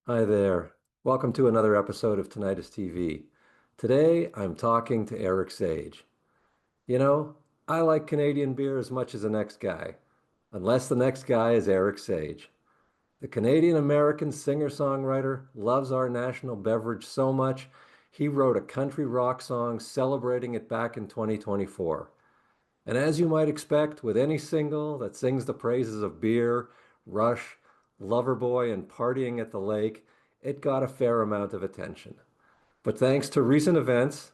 Hi there. Welcome to another episode of Tinnitist TV. Today, I'm talking to Eric Sage. You know, I like Canadian beer as much as the next guy, unless the next guy is Eric Sage. The Canadian-American singer-songwriter loves our national beverage so much, he wrote a country rock song celebrating it back in 2024. And as you might expect with any single that sings the praises of beer, Rush, Loverboy, and partying at the lake, it got a fair amount of attention. But thanks to recent events,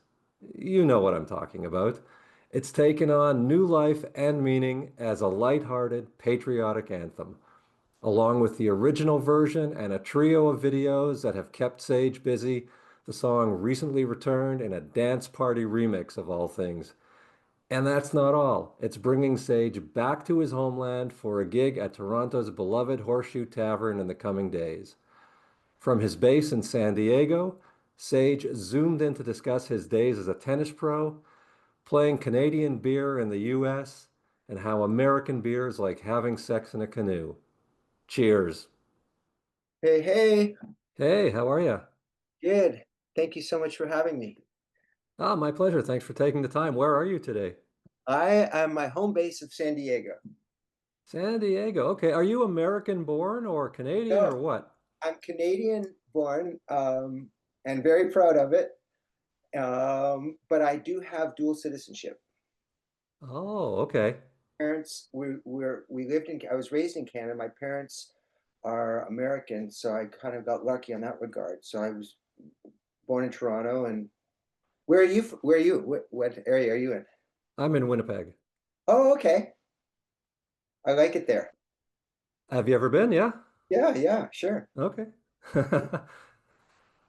you know what I'm talking about, it's taken on new life and meaning as a lighthearted, patriotic anthem, along with the original version and a trio of videos that have kept Sage busy. The song recently returned in a dance party remix of all things. And that's not all. It's bringing Sage back to his homeland for a gig at Toronto's beloved Horseshoe Tavern in the coming days. From his base in San Diego, Sage zoomed in to discuss his days as a tennis pro, playing Canadian beer in the US, and how American beer is like having sex in a canoe. Cheers. Hey, hey, Hey, how are you? good. Thank you so much for having me. Ah, my pleasure. Thanks for taking the time. Where are you today? I am my home base of San Diego. San Diego. Okay. Are you American born or Canadian No, or what? I'm Canadian born, and very proud of it. But I do have dual citizenship. Oh, okay. Parents, we lived in, I was raised in Canada. My parents are American, so I kind of got lucky on that regard. So I was born in Toronto. And where are you? Where are you? What area are you in? I'm in Winnipeg. Oh, okay. I like it there. Have you ever been? Yeah. Yeah, yeah, sure. Okay. I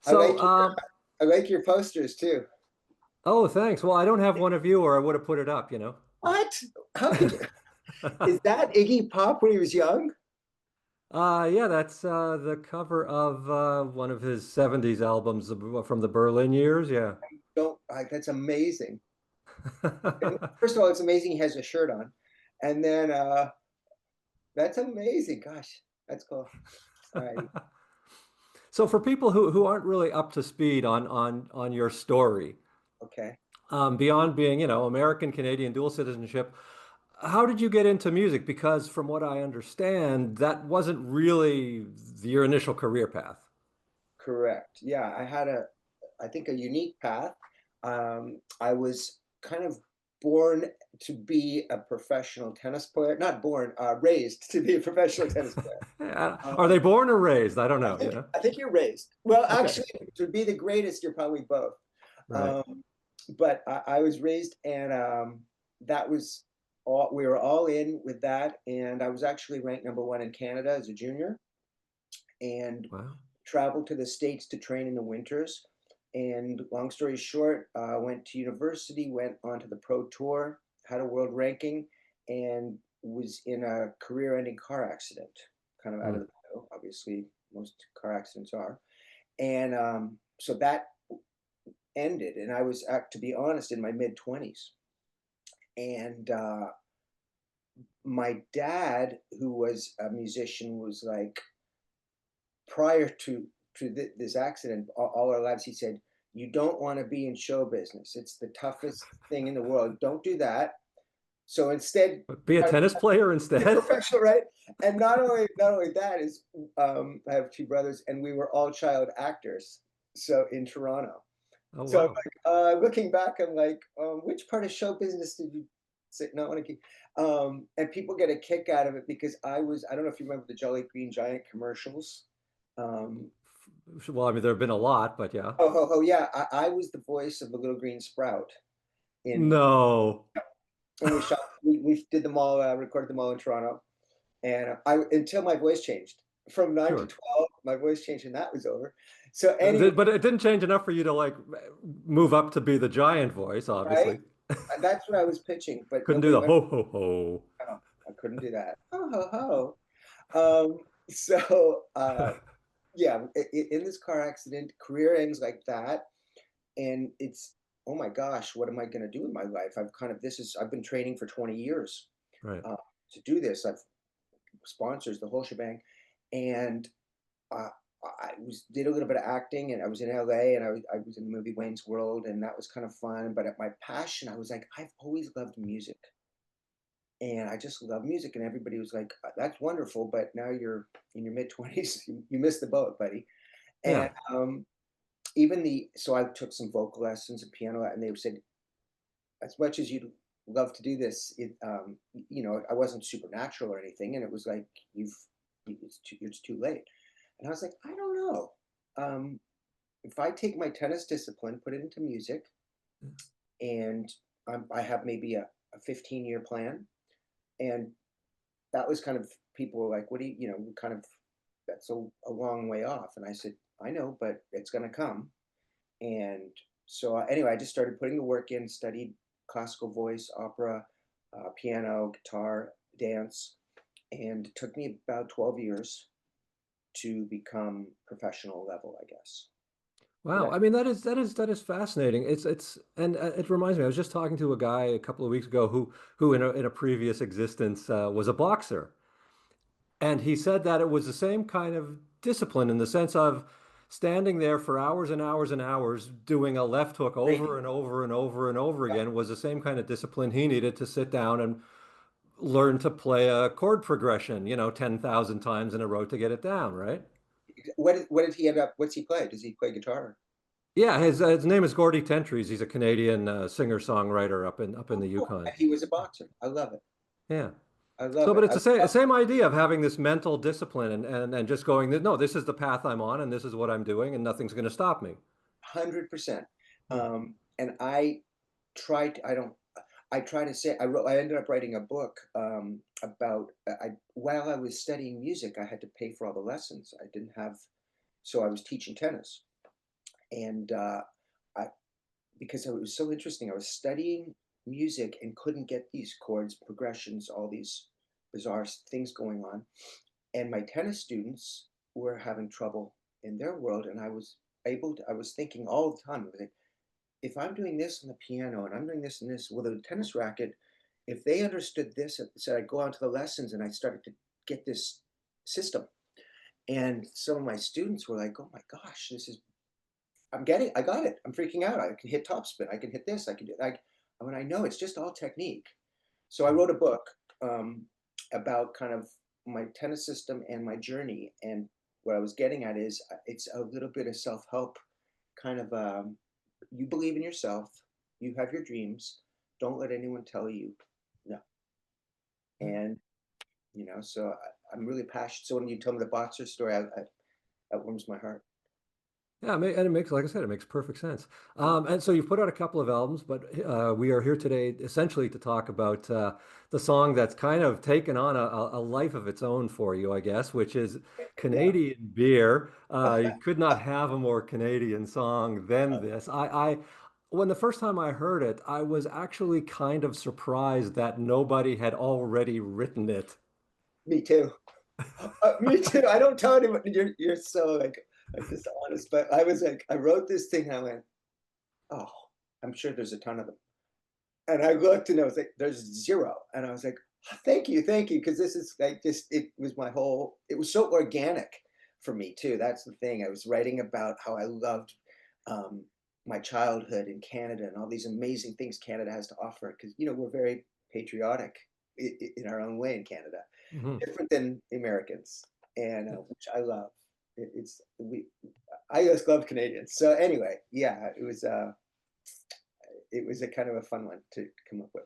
So, like I like your posters too. oh, thanks. Well, I don't have one of you, or I would have put it up, you know. What? How could you? Is that Iggy Pop when he was young? Yeah, that's the cover of one of his 70s albums from the Berlin years. Yeah. Don't like that's amazing. First of all, it's amazing he has a shirt on. And then that's amazing. Gosh, that's cool. All right. So for people who aren't really up to speed on your story, Okay. beyond being, American Canadian dual citizenship, how did you get into music? Because from what I understand, that wasn't really your initial career path. Correct. Yeah, I had I think a unique path. I was kind of born to be a professional tennis player. Not born, raised to be a professional tennis player. Are Um, they born or raised? I don't know, you know? I think you're raised. Well, Okay. actually, to be the greatest, you're probably both. Right. Um, but I was raised, and that was all. We were all in with that, and I was actually ranked number one in Canada as a junior, and Wow. traveled to the States to train in the winters. And long story short, went to university, went onto the pro tour, had a world ranking, and was in a career-ending car accident, kind of out of Hmm. the blue. Obviously, most car accidents are. And so that ended, and I was, to be honest, in my mid 20s. And my dad, who was a musician, was like, prior to this accident, all our lives, he said, "You don't want to be in show business. It's the toughest thing in the world. Don't do that." So instead, But be a I tennis player be instead? professional, right? And not only that is, I have two brothers, and we were all child actors. So in Toronto, Oh, so I'm wow. like, looking back, I'm like, which part of show business did you say not want to keep? And people get a kick out of it because I don't know if you remember the Jolly Green Giant commercials. Um, Well, I mean, there have been a lot, but yeah. oh, ho, ho, yeah, I was the voice of the little green sprout in, No. and we shot, we did them all, recorded them all in Toronto. And I, until my voice changed from 9 to Sure. 12, my voice changed and that was over. So anyway, But it didn't change enough for you to like move up to be the giant voice, right? obviously. That's what I was pitching, but Couldn't do nobody the went, ho ho ho. oh, I couldn't do that. Oh, ho, ho. So, yeah, in this car accident, career ends like that. And it's, oh my gosh, what am I going to do in my life? I've been training for 20 years Right. to do this. I've sponsors, the whole shebang. And I was did a little bit of acting, and I was in LA, and I was in the movie Wayne's World, and that was kind of fun. But at my passion, I was like, I've always loved music, and I just love music. And everybody was like, "That's wonderful, but now you're in your mid 20s. You missed the boat, buddy." Yeah. And even the so I took some vocal lessons and piano, and they said, as much as you'd love to do this, I wasn't supernatural or anything, and it was like it's too late. And I was like, I don't know. Um, if I take my tennis discipline, put it into music, and I have maybe a 15-year plan, and that was kind of people were like, what do kind of that's a long way off. And I said, I know, but it's going to come. And so anyway, I just started putting the work in, studied classical voice, opera, piano, guitar, dance, and it took me about 12 years to become professional level, I guess. But Wow. I mean, that is fascinating. It's and it reminds me. I was just talking to a guy a couple of weeks ago who in a previous existence was a boxer, and he said that it was the same kind of discipline in the sense of standing there for hours and hours and hours doing a left hook over training, and over and over and over yeah. again was the same kind of discipline he needed to sit down and learn to play a chord progression, 10,000 times in a row to get it down, right? What did he end up? What's he play? Does he play guitar? Yeah, his name is Gordy Tentries. He's a Canadian singer-songwriter up in Oh, the cool. Yukon. And he was a boxer. I love it. Yeah. I So, love but it. it's the same idea of having this mental discipline and just going, no, this is the path I'm on and this is what I'm doing and nothing's going to stop me. 100%. Hmm. And I try to, I don't, I try to say, I ended up writing a book about, while I was studying music, I had to pay for all the lessons. I didn't have, so I was teaching tennis. And I, because it was so interesting, I was studying music and couldn't get these chords, progressions, all these bizarre things going on. And my tennis students were having trouble in their world. And I was thinking all the time, like, if I'm doing this on the piano and I'm doing this and this with a tennis racket, if they understood this, so I'd go on to the lessons and I started to get this system. And some of my students were like, oh my gosh, I got it. I'm freaking out. I can hit topspin. I can hit this. I can do like, when I know it's just all technique. So I wrote a book about kind of my tennis system and my journey. And what I was getting at is it's a little bit of self-help kind of, you believe in yourself, you have your dreams, don't let anyone tell you no. And, so I'm really passionate. So when you tell me the boxer story, that warms my heart. Yeah, and it makes, like I said, it makes perfect sense. Yeah. And so you've put out a couple of albums, but we are here today essentially to talk about the song that's kind of taken on a life of its own for you, I guess, which is Yeah. Canadian Beer. You could not have a more Canadian song than this. When the first time I heard it, I was actually kind of surprised that nobody had already written it. Me too. Me too. I don't tell anybody. You're so like dishonest, but I was like, I wrote this thing and I went, oh, I'm sure there's a ton of them. And I looked and I was like, there's zero. And I was like, "Oh, thank you, because this is like just it was my whole. It was so organic for me too. That's the thing. I was writing about how I loved um, my childhood in Canada and all these amazing things Canada has to offer. Because we're very patriotic in our own way in Canada, Mhm. different than the Americans, and which I love. It's we. I just love Canadians. So anyway, yeah, it was a kind of a fun one to come up with.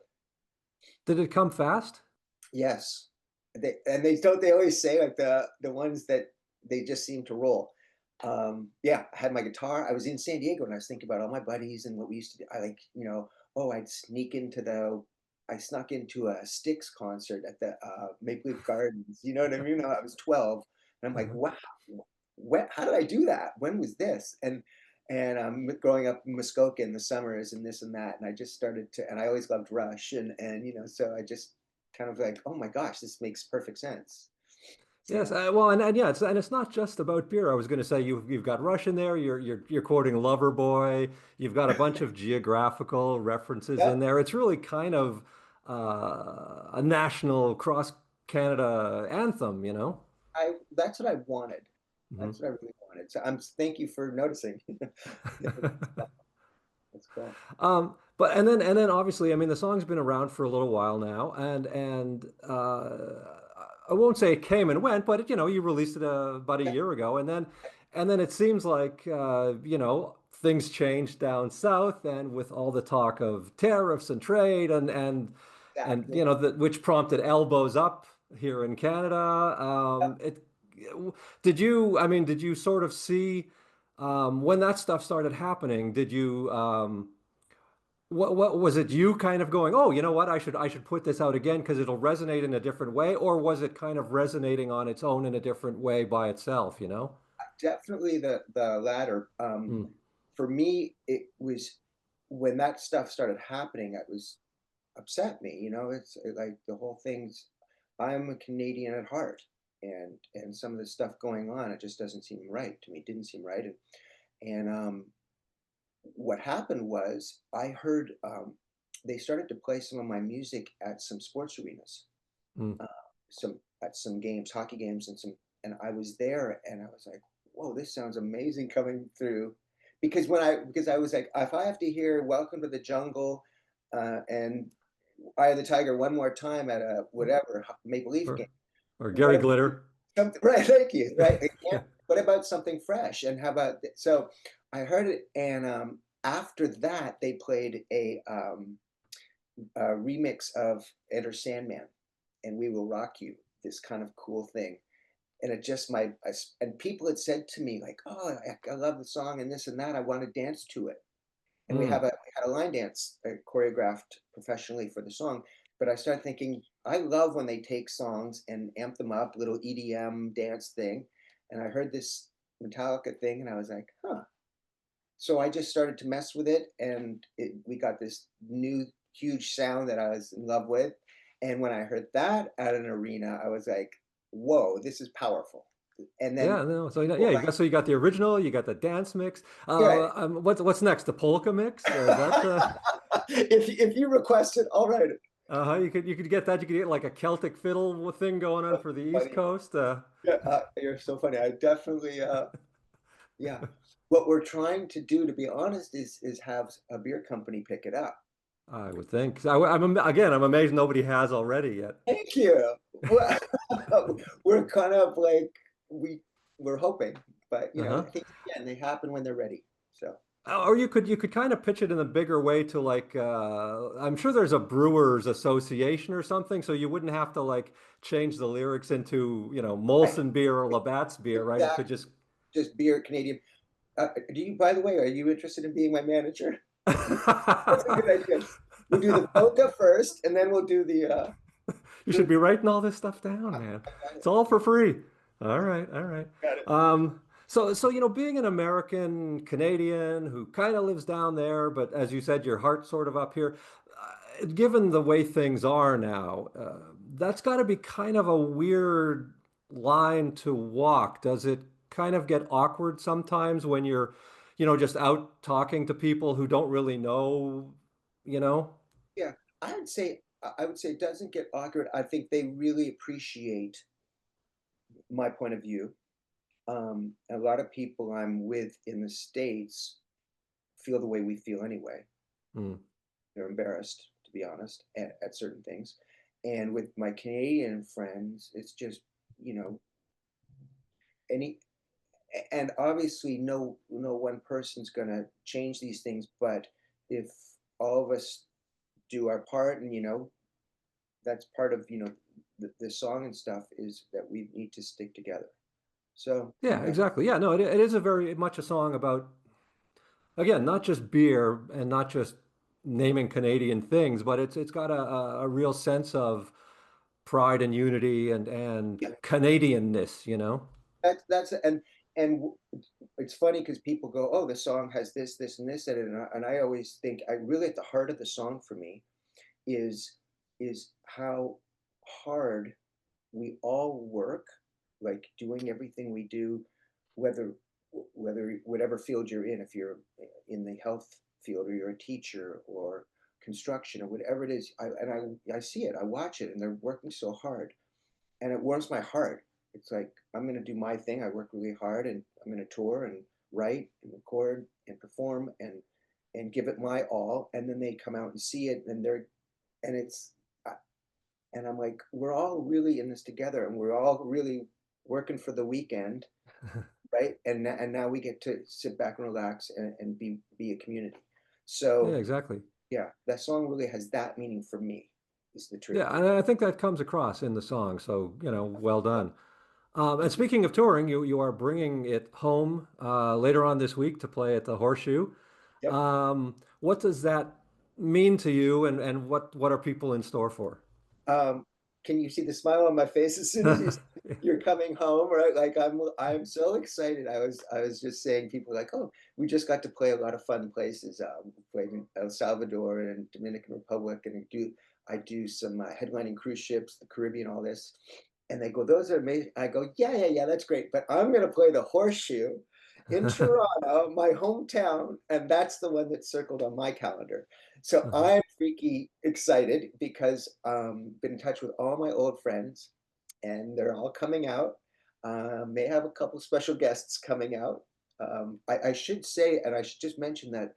Did it come fast? Yes, they always say like the ones that they just seem to roll. Yeah, I had my guitar. I was in San Diego and I was thinking about all my buddies and what we used to do. I like, oh, I snuck into a Styx concert at the Maple Leaf Gardens. You know what I mean? I was 12, and I'm like, Uh-huh. wow, how did I do that? When was this? And growing up in Muskoka in the summers and this and that, and I just started to, and I always loved Rush, and so I just kind of like, oh my gosh, this makes perfect sense. Yes, Yeah, well, and yeah, it's not just about beer. I was going to say you've got Rush in there. You're quoting Loverboy. You've got a bunch of geographical references yeah. in there. It's really kind of a national cross Canada anthem, you know? That's what I wanted. Mhm. That's what I really wanted. on it. So thank you for noticing. That's cool. But and then obviously, I mean, the song's been around for a little while now, and I won't say it came and went, but you released it about a Yeah, year ago, and then it seems like things changed down south, and with all the talk of tariffs and trade and exactly. which prompted elbows up here in Canada. It did you? I mean, did you sort of see when that stuff started happening? Did you? What was it you kind of going, oh, you know what, I should put this out again because it'll resonate in a different way, or was it kind of resonating on its own in a different way by itself, you know? Definitely the latter. Mm, For me, it was when that stuff started happening, it was upset me. It's like the whole thing's. I'm a Canadian at heart, and some of the stuff going on, it just doesn't seem right to me. It didn't seem right, and what happened was I heard they started to play some of my music at some sports arenas, mm. uh, some at some games, hockey games, and I was there, and I was like, "Whoa, this sounds amazing coming through," because I was like, if I have to hear "Welcome to the Jungle" and "Eye of the Tiger" one more time at a whatever Maple Leaf game, or or what Gary about Glitter. something? Right, thank you. Right, I can't. What about something fresh? And how about so? I heard it, and after that, they played a remix of Enter Sandman and "We Will Rock You." This kind of cool thing, and it just and people had said to me like, "Oh, I love the song and this and that. I want to dance to it." And Mm. we had a line dance choreographed professionally for the song. But I started thinking, I love when they take songs and amp them up, little EDM dance thing. And I heard this Metallica thing, and I was like, huh. So I just started to mess with it, and we got this new huge sound that I was in love with. And when I heard that at an arena, I was like, whoa, this is powerful. And then Yeah, no, so people like, you got the original, you got the dance mix. right. What's next, the polka mix? Is that If you request it, all right. you could get that, you could get like a Celtic fiddle thing going on So for the East funny. Coast. Yeah, you're so funny. I definitely, yeah. What we're trying to do, to be honest, is have a beer company pick it up. I would think. So I'm amazed nobody has already yet. Thank you. Well, we're kind of like we we're hoping, but Uh-huh. things again they happen when they're ready. So Or you could kind of pitch it in a bigger way to like I'm sure there's a brewers association or something, so you wouldn't have to like change the lyrics into, right, Molson beer or Labatt's beer, right? It could exactly. just Just beer, Canadian. Do you? By the way, are you interested in being my manager? That's a good idea. We'll do the polka first, and then we'll do the. You should be writing all this stuff down, man. Got it. It's all for free. All right, all right. Got it. So being an American Canadian who kind of lives down there, but as you said, your heart's sort of up here. Given the way things are now, that's got to be kind of a weird line to walk. Does it kind of get awkward sometimes when you're, just out talking to people who don't really know, you know? Yeah, I would say it doesn't get awkward. I think they really appreciate my point of view. A lot of people I'm with in the States feel the way we feel anyway. Mm, They're embarrassed, to be honest, at certain things. And with my Canadian friends, it's just, you know, any and obviously no one person's gonna change these things, but if all of us do our part and that's part of the song and stuff is that we need to stick together. So yeah, exactly. Yeah, no, it is a very much a song about, again, not just beer and not just naming Canadian things, but it's got a real sense of pride and unity and yeah, Canadianness, you know? that's and it's funny because people go, oh, the song has this, this, and this in it, and I always think I really at the heart of the song for me is is how hard we all work, like doing everything we do, whether whatever field you're in, if you're in the health field or you're a teacher or construction or whatever it is, I see it, I watch it, and they're working so hard, and it warms my heart. It's like I'm going to do my thing. I work really hard, and I'm going to tour and write and record and perform and give it my all. And then they come out and see it, and they're and it's and I'm like, we're all really in this together, and we're all really working for the weekend, right? And now we get to sit back and relax and be a community. Yeah, So exactly. yeah, that song really has that meaning for me. Is the truth. Yeah, and I think that comes across in the song. So, well done. And speaking of touring, you are bringing it home later on this week to play at the Horseshoe. Yep. What does that mean to you, and what are people in store for? Um, can you see the smile on my face as soon as you said you're coming home, right? Like I'm so excited. I was just saying people are like, oh, we just got to play a lot of fun places. We played in El Salvador and Dominican Republic, and I do some headlining cruise ships, the Caribbean, all this. And they go, those are amazing. I go, yeah, yeah, yeah, that's great. But I'm gonna play the Horseshoe in Toronto, my hometown, and that's the one that's circled on my calendar. So Uh-huh. I'm freaky excited because been in touch with all my old friends, and they're all coming out. May have a couple special guests coming out. I should say, and I should just mention that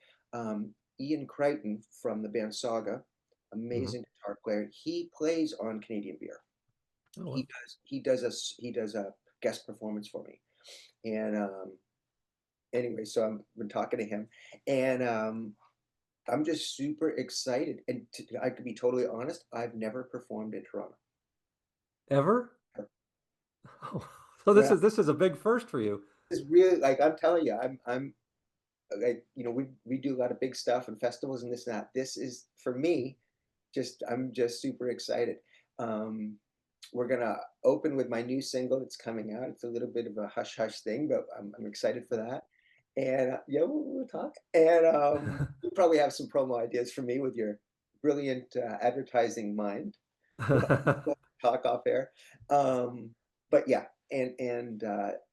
Ian Crichton from the band Saga, Mhm. amazing guitar player, he plays on Canadian Beer. Oh, He well. does he does a guest performance for me, and anyway, so I've been talking to him, and I'm just super excited. And I could be totally honest, I've never performed in Toronto. Ever? Oh, so this Well, is this is a big first for you. it's really like I'm telling you, I'm like we do a lot of big stuff and festivals and this and that. This is for me, just I'm just super excited. Um, we're gonna open with my new single that's coming out. It's a little bit of a hush hush thing, but I'm excited for that. And yeah, we'll talk. And you probably have some promo ideas for me with your brilliant advertising mind. We'll talk off air. Um, but yeah, and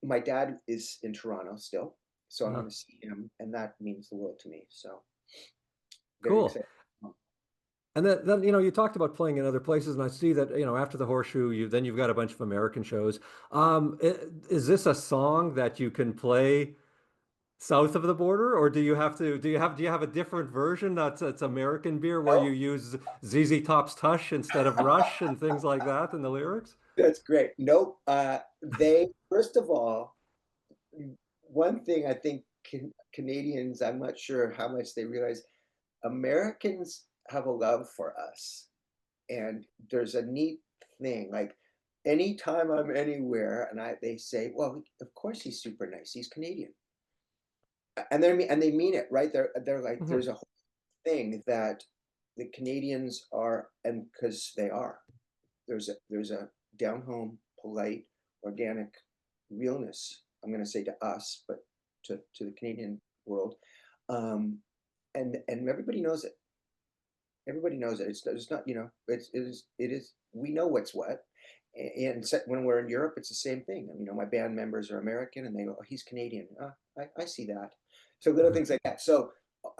my dad is in Toronto still, so I'm Uh, going to see him, and that means the world to me. So very cool. excited. And then you talked about playing in other places, and I see that after the Horseshoe, you've got a bunch of American shows. Is this a song that you can play south of the border, or do you have a different version that's American beer where you No, use ZZ Top's Tush instead of Rush and things like that in the lyrics? that's great. Nope. They first of all, one thing I think Canadians, I'm not sure how much they realize, Americans have a love for us. And there's a neat thing, like anytime I'm anywhere and they say, well, of course he's super nice. He's Canadian. And they mean it, right? They're like, Hmm. there's a whole thing that the Canadians are, and because they are, there's a down home, polite, organic realness, I'm going to say to us, but to the Canadian world. Um, and everybody knows it. Everybody knows it. It's not, it is, we know what's what. And when we're in Europe, it's the same thing. I mean, my band members are American and they go, oh, he's Canadian. I see that. So little things like that. So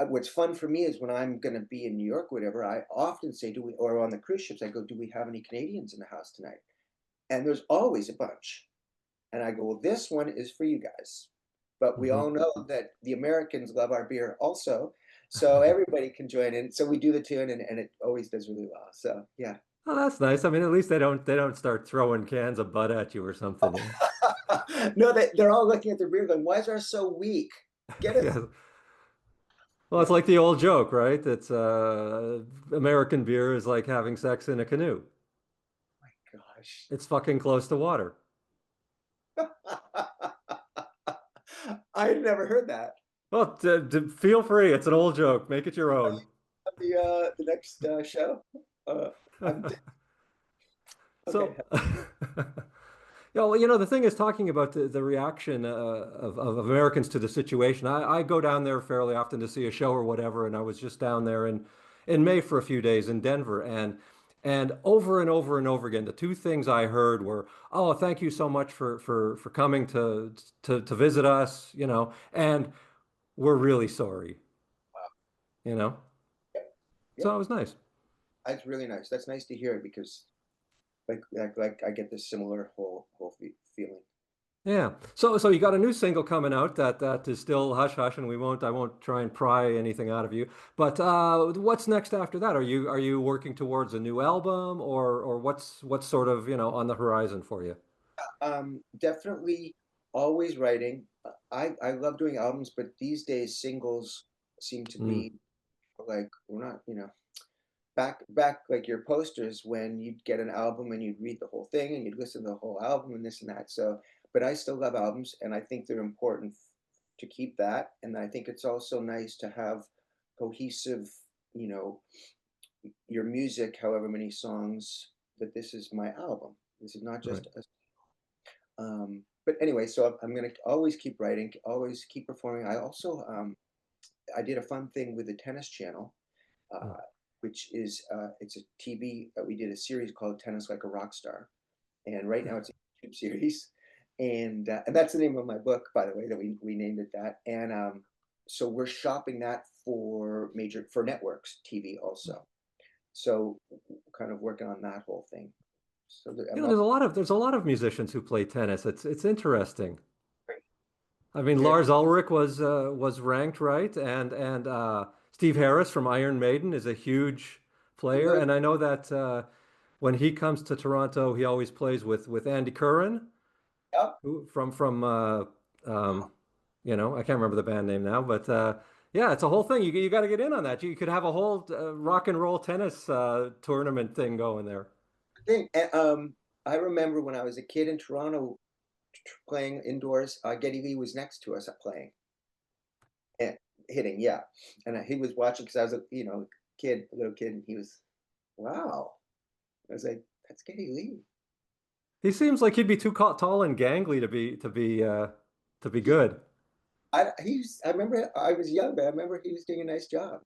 what's fun for me is when I'm going to be in New York, whatever, I often say, or on the cruise ships, I go, do we have any Canadians in the house tonight? And there's always a bunch. And I go, well, this one is for you guys. But we Hmm. all know that the Americans love our beer also. So everybody can join in. So we do the tune and it always does really well. So yeah. Oh, that's nice. I mean, at least they don't start throwing cans of Bud at you or something, No, they're all looking at their beer going, why is ours so weak? Get us. Yeah. Well, it's Yeah. like the old joke, right? It's American beer is like having sex in a canoe. Gosh. It's fucking close to water. I had never heard that. Well, feel free. It's an old joke. Make it your own. The next show. Uh, I'm okay. So, yeah, well, the thing is, talking about the reaction of Americans to the situation. I go down there fairly often to see a show or whatever, and I was just down there in May for a few days in Denver, and over and over and over again, the two things I heard were, "Oh, thank you so much for coming to visit us," and we're really sorry, Wow. you know. Yeah, yeah, So it was nice. that's really nice. That's nice to hear because like I get this similar feeling. Yeah. So you got a new single coming out that is still hush hush, and I won't try and pry anything out of you. But what's next after that? Are you working towards a new album, or what's sort of, on the horizon for you? Definitely always writing. I love doing albums, but these days singles seem to Mm, be like we're not, back like your posters when you'd get an album and you'd read the whole thing and you'd listen to the whole album and this and that. So, but I still love albums and I think they're important to keep that. And I think it's also nice to have cohesive, you know, your music, however many songs, that this is my album. This is not right. just a but anyway, so I'm gonna always keep writing, always keep performing. I also I did a fun thing with the tennis channel, Mm. uh, which is it's a TV. We did a series called Tennis Like a Rock Star, and right now it's a YouTube series, and that's the name of my book, by the way, that we named it that. And so we're shopping that for networks TV also. So kind of working on that whole thing. So You I'm know, up. there's a lot of musicians who play tennis. It's interesting. I mean, Yeah, Lars Ulrich was ranked right, and Steve Harris from Iron Maiden is a huge player, and I know that when he comes to Toronto, he always plays with Andy Curran, yep. who from um, I can't remember the band name now, but yeah, it's a whole thing. You got to get in on that. You could have a whole rock and roll tennis tournament thing going there. Thing. I remember when I was a kid in Toronto playing indoors. Geddy Lee was next to us playing and hitting, yeah. And he was watching because I was a little kid, and he was, wow. I was like, that's Geddy Lee. He seems like he'd be too tall and gangly to be He, good. I remember I was young, but I remember he was doing a nice job.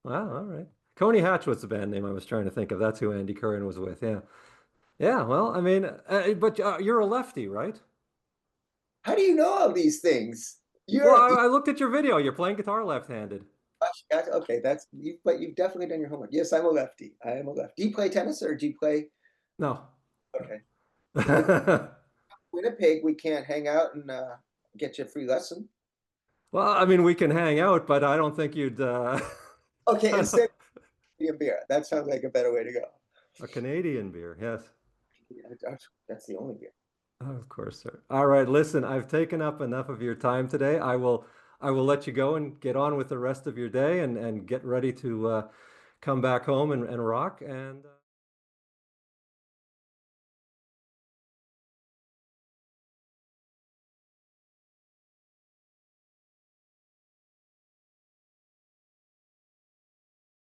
Wow, all right. Coney Hatch was the band name I was trying to think of. That's who Andy Curran was with. Yeah. Yeah, well, I mean, but you're a lefty, right? How do you know all these things? Well, You're I looked at your video. You're playing guitar left-handed. okay. That's you, but you've definitely done your homework. Yes, I'm a lefty. I am a lefty. Do you play tennis or do you play? No. Okay. Well, Winnipeg, we can't hang out and get you a free lesson. Well, I mean, we can hang out, but I don't think you'd Okay, I instead don't- of Canadian beer. That sounds like a better way to go. a Canadian beer. Yes. Yeah, that's the only beer. Oh, of course, sir. All right, listen, I've taken up enough of your time today. I will let you go and get on with the rest of your day and get ready to come back home and rock and